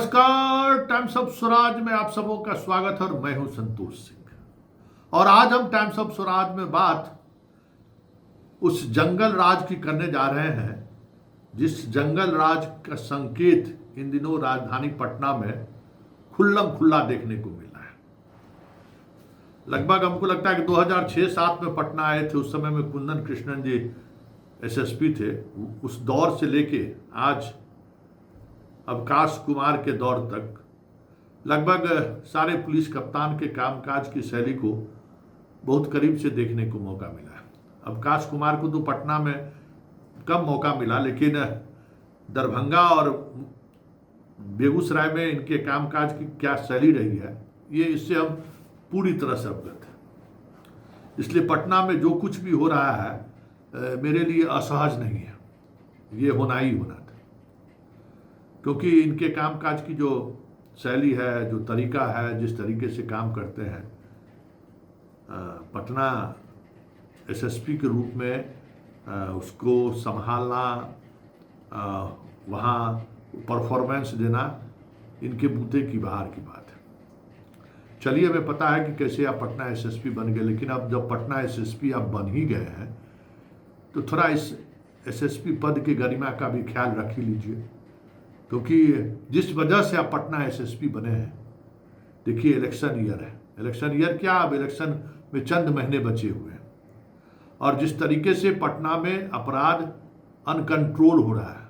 नमस्कार। Times of Swaraj में आप सबों का स्वागत है और मैं हूं संतोष सिंह। और आज हम टाइम्स ऑफ स्वराज में बात उस जंगल राज की करने जा रहे हैं जिस जंगल राज का संकेत इन दिनों राजधानी पटना में खुल्लम खुल्ला देखने को मिला है। लगभग हमको लगता है कि 2006-07 में पटना आए थे। उस समय में कुंदन कृष्णन जी एसएसपी थे। उस दौर से लेके आज अवकाश कुमार के दौर तक लगभग सारे पुलिस कप्तान के कामकाज की शैली को बहुत करीब से देखने को मौका मिला है। अवकाश कुमार को तो पटना में कम मौका मिला, लेकिन दरभंगा और बेगूसराय में इनके कामकाज की क्या शैली रही है ये इससे हम पूरी तरह से अवगत हैं। इसलिए पटना में जो कुछ भी हो रहा है मेरे लिए असहज नहीं है, ये होना ही होना था। क्योंकि इनके कामकाज की जो शैली है, जो तरीका है, जिस तरीके से काम करते हैं, पटना एसएसपी के रूप में उसको संभालना, वहाँ परफॉर्मेंस देना इनके बूते की बाहर की बात है। चलिए, हमें पता है कि कैसे आप पटना एसएसपी बन गए, लेकिन अब जब पटना एसएसपी आप बन ही गए हैं तो थोड़ा इस एसएसपी पद की गरिमा का भी ख्याल रख ही लीजिए। क्योंकि जिस वजह से आप पटना एसएसपी बने हैं, देखिए इलेक्शन ईयर है। इलेक्शन ईयर क्या, अब इलेक्शन में चंद महीने बचे हुए हैं और जिस तरीके से पटना में अपराध अनकंट्रोल हो रहा है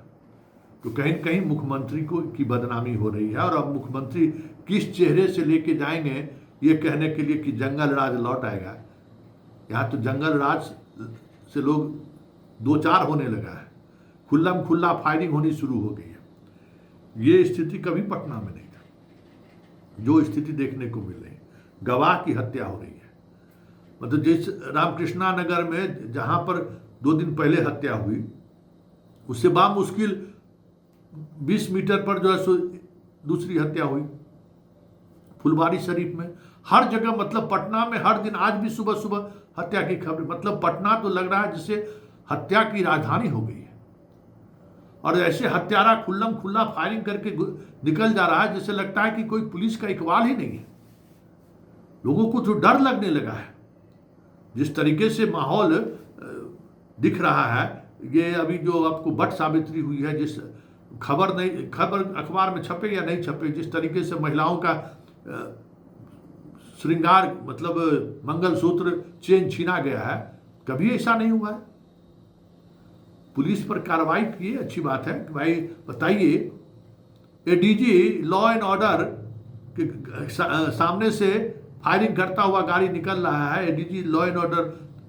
तो कहीं न कहीं मुख्यमंत्री की बदनामी हो रही है। और अब मुख्यमंत्री किस चेहरे से लेके जाएंगे ये कहने के लिए कि जंगल राज लौट आएगा। यहाँ तो जंगल राज से लोग दो चार होने लगा है, खुल्लम खुल्ला फायरिंग होनी शुरू हो गई है। ये स्थिति कभी पटना में नहीं था जो स्थिति देखने को मिल रही है। गवाह की हत्या हो रही है। मतलब जिस रामकृष्णा नगर में जहां पर 2 दिन पहले हत्या हुई, उससे बामुश्किल 20 मीटर पर जो है दूसरी हत्या हुई फुलवारी शरीफ में। हर जगह, मतलब पटना में हर दिन, आज भी सुबह सुबह हत्या की खबर। मतलब पटना तो लग रहा है जिसे हत्या की राजधानी हो गई है। और ऐसे हत्यारा खुल्लम खुल्ला फायरिंग करके निकल जा रहा है जिससे लगता है कि कोई पुलिस का इकबाल ही नहीं है। लोगों को तो डर लगने लगा है। जिस तरीके से माहौल दिख रहा है, ये अभी जो आपको बट सावित्री हुई है, जिस खबर अखबार में छपे या नहीं छपे, जिस तरीके से महिलाओं का श्रृंगार, मतलब मंगलसूत्र, चेन छीना गया है, कभी ऐसा नहीं हुआ है। पुलिस पर कार्रवाई की, अच्छी बात है कि भाई बताइए, एडीजी लॉ एंड ऑर्डर के सामने से फायरिंग करता हुआ गाड़ी निकल रहा है। एडीजी लॉ एंड ऑर्डर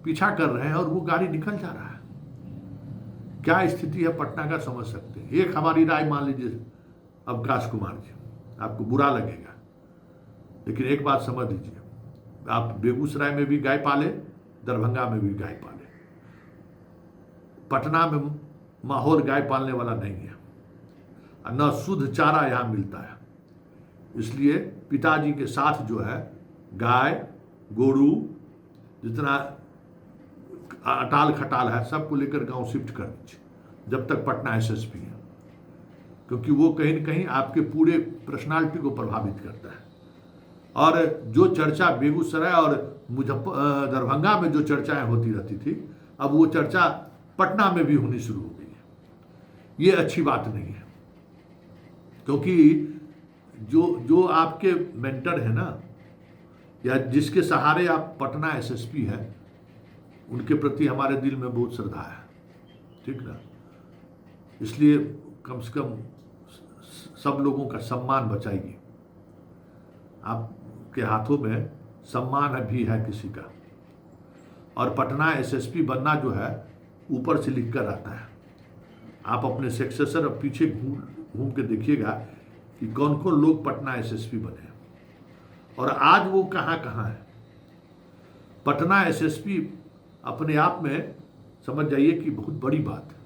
पीछा कर रहे हैं और वो गाड़ी निकल जा रहा है। क्या स्थिति है पटना का, समझ सकते हैं। एक हमारी राय मान लीजिए अवकाश कुमार जी, आपको बुरा लगेगा, लेकिन एक बात समझ लीजिए, आप बेगूसराय में भी गाय पाले, दरभंगा में भी गाय पाले, पटना में माहौल गाय पालने वाला नहीं है, न शुद्ध चारा यहाँ मिलता है। इसलिए पिताजी के साथ जो है गाय गोरू जितना अटाल खटाल है सबको लेकर गांव शिफ्ट कर दीजिए जब तक पटना एसएसपी है। क्योंकि वो कहीं न कहीं आपके पूरे पर्सनालिटी को प्रभावित करता है। और जो चर्चा बेगूसराय और दरभंगा में जो चर्चाएं होती रहती थी, अब वो चर्चा पटना में भी होनी शुरू हो गई है। ये अच्छी बात नहीं है। क्योंकि जो आपके मेंटर है ना, या जिसके सहारे आप पटना एसएसपी हैं, उनके प्रति हमारे दिल में बहुत श्रद्धा है, ठीक ना। इसलिए कम से कम सब लोगों का सम्मान बचाइए। आपके हाथों में सम्मान भी है किसी का। और पटना एसएसपी बनना जो है ऊपर से लिख कर आता है। आप अपने सक्सेसर पीछे घूम के देखिएगा कि कौन कौन लोग पटना एसएसपी बने और आज वो कहाँ कहाँ है। पटना एसएसपी अपने आप में समझ जाइए कि बहुत बड़ी बात है।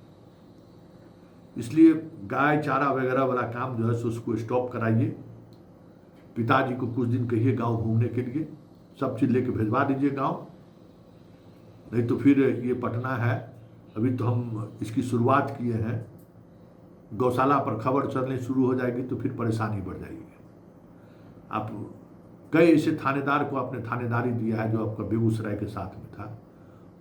इसलिए गाय चारा वगैरह वाला काम जो है सो उसको स्टॉप कराइए। पिताजी को कुछ दिन कहिए गांव घूमने के लिए, सब चीज़ लेके भिजवा दीजिए गांव। नहीं तो फिर ये पटना है, अभी तो हम इसकी शुरुआत किए हैं, गौशाला पर खबर चलने शुरू हो जाएगी तो फिर परेशानी बढ़ जाएगी। आप कई ऐसे थानेदार को आपने थानेदारी दिया है जो आपका बेगूसराय के साथ में था,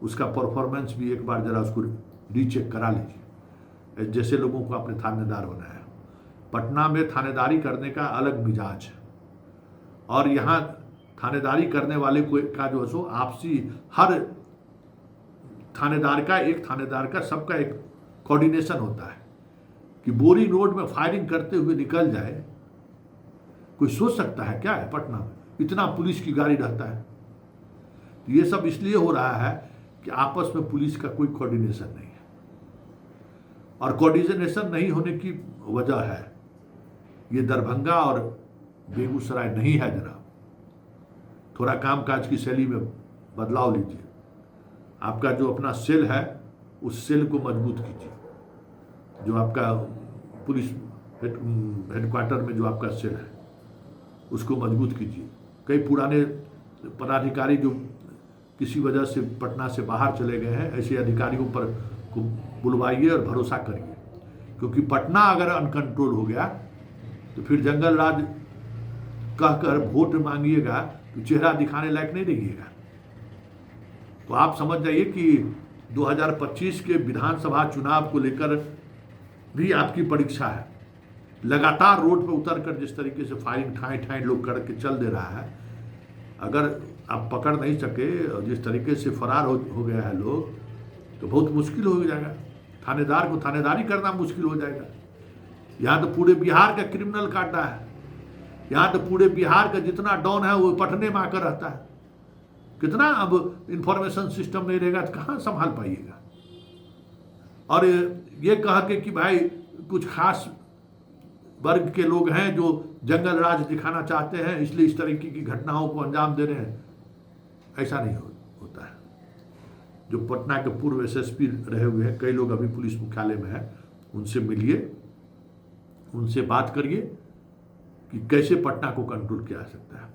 उसका परफॉर्मेंस भी एक बार जरा उसको रीचेक करा लीजिए। जैसे लोगों को आपने थानेदार बनाया, पटना में थानेदारी करने का अलग मिजाज है, और यहाँ थानेदारी करने वाले को का जो है सो आपसी, हर थानेदार का, एक थानेदार का सबका एक कोऑर्डिनेशन होता है कि बोरी रोड में फायरिंग करते हुए निकल जाए। कोई सोच सकता है क्या है पटना में इतना पुलिस की गाड़ी रहता है? तो ये सब इसलिए हो रहा है कि आपस में पुलिस का कोई कोऑर्डिनेशन नहीं है, और कोऑर्डिनेशन नहीं होने की वजह है ये दरभंगा और बेगूसराय नहीं है। जनाब, थोड़ा कामकाज की शैली में बदलाव लीजिए। आपका जो अपना सेल है उस सेल को मजबूत कीजिए। जो आपका पुलिस हेडक्वार्टर में जो आपका सेल है उसको मजबूत कीजिए। कई पुराने पदाधिकारी जो किसी वजह से पटना से बाहर चले गए हैं, ऐसे अधिकारियों पर को बुलवाइए और भरोसा करिए, क्योंकि पटना अगर अनकंट्रोल हो गया तो फिर जंगल राज कहकर वोट मांगिएगा तो चेहरा दिखाने लायक नहीं रहिएगा। तो आप समझ जाइए कि 2025 के विधानसभा चुनाव को लेकर भी आपकी परीक्षा है। लगातार रोड पर उतर कर जिस तरीके से फायरिंग ठाए ठाए लोग करके चल दे रहा है, अगर आप पकड़ नहीं सके और जिस तरीके से फरार हो गया है लोग, तो बहुत मुश्किल हो जाएगा। थानेदार को थानेदारी करना मुश्किल हो जाएगा। यहाँ तो पूरे बिहार का क्रिमिनल काटा है, यहाँ तो पूरे बिहार का जितना डॉन है वो पटने में आकर रहता है। कितना अब इंफॉर्मेशन सिस्टम नहीं रहेगा तो कहाँ संभाल पाइएगा? और ये कह के कि भाई कुछ खास वर्ग के लोग हैं जो जंगल राज दिखाना चाहते हैं इसलिए इस तरीके की घटनाओं को अंजाम दे रहे हैं, ऐसा नहीं होता है। जो पटना के पूर्व एसएसपी रहे हुए हैं, कई लोग अभी पुलिस मुख्यालय में हैं, उनसे मिलिए, उनसे बात करिए कि कैसे पटना को कंट्रोल किया जा सकता है।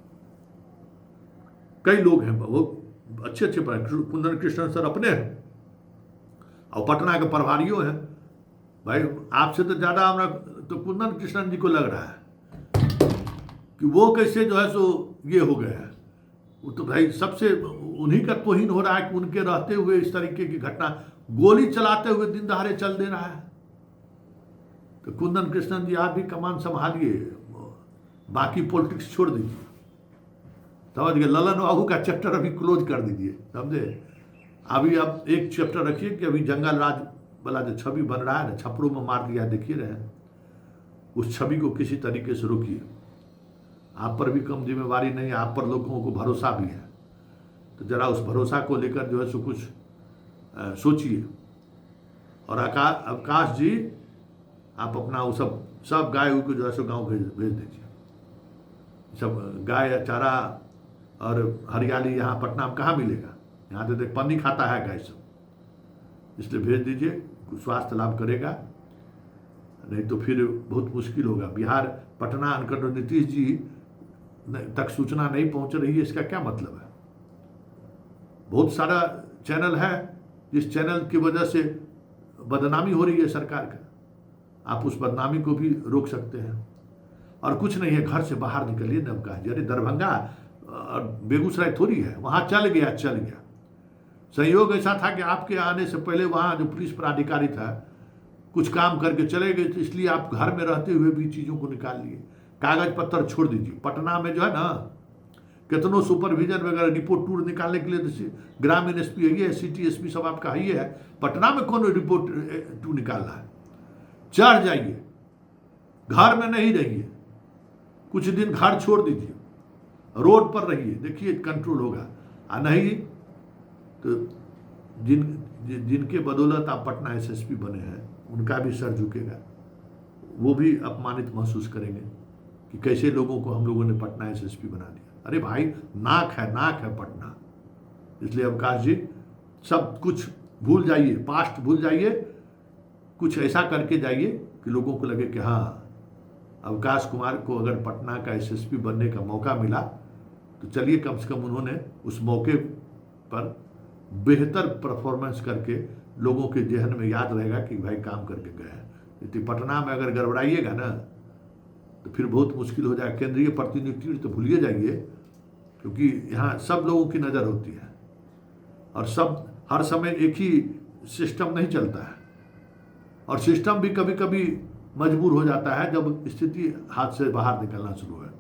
कई लोग हैं बहुत अच्छे अच्छे, कुंदन कृष्णन सर अपने हैं और पटना के प्रभारियों हैं। भाई आपसे तो ज्यादा हमारा तो कुंदन कृष्णन जी को लग रहा है कि वो कैसे जो है सो ये हो गए हैं। वो तो भाई सबसे उन्हीं का तौहीन हो रहा है कि उनके रहते हुए इस तरीके की घटना, गोली चलाते हुए दिन दहाड़े चल दे रहा है। तो कुंदन कृष्णन जी आप भी कमान संभालिए, बाकी पॉलिटिक्स छोड़ दीजिए, समझ गए? ललन बाबू का चैप्टर अभी क्लोज कर दीजिए, समझे? अभी आप एक चैप्टर रखिए कि अभी जंगल राज वाला जो छवि बन रहा है ना, छपड़ों में मार दिया, देखिए रहे, उस छवि को किसी तरीके से रोकिए। आप पर भी कम जिम्मेवारी नहीं है, आप पर लोगों को भरोसा भी है, तो जरा उस भरोसा को लेकर जो है सो कुछ सोचिए। और अवकाश जी आप अपना वो सब गाय को जो है सो गाँव भेज दीजिए। सब गाय चारा और हरियाली यहाँ पटना में कहाँ मिलेगा? यहाँ तो देख पन्नी खाता है गाय सब, इसलिए भेज दीजिए, कुछ स्वास्थ्य लाभ करेगा, नहीं तो फिर बहुत मुश्किल होगा। बिहार पटना अनकंट्रोल, नीतीश जी तक सूचना नहीं पहुंच रही है, इसका क्या मतलब है? बहुत सारा चैनल है जिस चैनल की वजह से बदनामी हो रही है सरकार का, आप उस बदनामी को भी रोक सकते हैं। और कुछ नहीं है, घर से बाहर निकलिए। नवका अरे दरभंगा और बेगूसराय थोड़ी है, वहां चल गया। संयोग ऐसा था कि आपके आने से पहले वहां जो पुलिस पदाधिकारी था कुछ काम करके चले गए, तो इसलिए आप घर में रहते हुए भी चीजों को निकाल लिए। कागज पत्तर छोड़ दीजिए। पटना में जो है ना, कितनों सुपरविजन वगैरह रिपोर्ट टूर निकालने के लिए ग्रामीण एसपी है, सिटी एसपी सब आपका ही है। पटना में कौन रिपोर्ट टूर निकालना है? चढ़ जाइए, घर में नहीं रहिए, कुछ दिन घर छोड़ दीजिए, रोड पर रहिए, देखिए कंट्रोल होगा। और नहीं तो जिनके बदौलत आप पटना एसएसपी बने हैं उनका भी सर झुकेगा, वो भी अपमानित महसूस करेंगे कि कैसे लोगों को हम लोगों ने पटना एसएसपी बना दिया। अरे भाई नाक है पटना। इसलिए अवकाश जी सब कुछ भूल जाइए, पास्ट भूल जाइए, कुछ ऐसा करके जाइए कि लोगों को लगे कि हाँ अवकाश कुमार को अगर पटना का एसएसपी बनने का मौका मिला तो चलिए कम से कम उन्होंने उस मौके पर बेहतर परफॉर्मेंस करके लोगों के जहन में याद रहेगा कि भाई काम करके गए हैं। यदि पटना में अगर गड़बड़ाइएगा ना तो फिर बहुत मुश्किल हो जाए। केंद्रीय प्रतिनिधि तो भूलिए जाइए, क्योंकि यहाँ सब लोगों की नज़र होती है और सब हर समय एक ही सिस्टम नहीं चलता है, और सिस्टम भी कभी कभी मजबूर हो जाता है जब स्थिति हाथ से बाहर निकलना शुरू है।